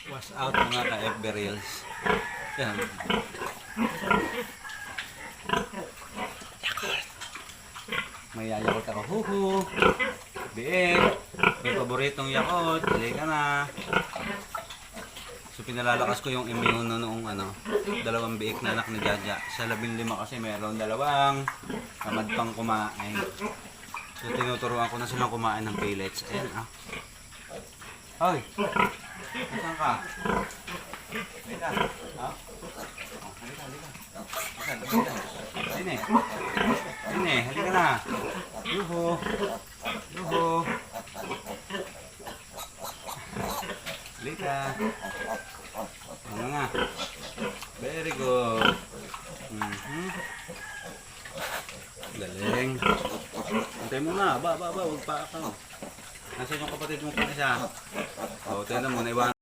Wash out mga ka-FB Reels. Yan. May Yakult ako. Huhu. Biik. May paboritong Yakult. Dali ka na. So pinalalakas ko yung immune na noong dalawang biik na anak ni Jaja. Sa 15 kasi mayroon dalawang tamad pang kumain. So tinuturuan ko na silang kumain ng pellets. Ayan ah. Hoy! Nasaan ka? Halika. Ha? Halika. Halika. Sine. Sine, halika na. Yuhu. Yuhu. Halika. Ano nga? Very good. Galing. Antay mo na. Ba. Huwag pa ako. Nasaan yung kapatid mo pa isa? O, tignan mo. Naiwan.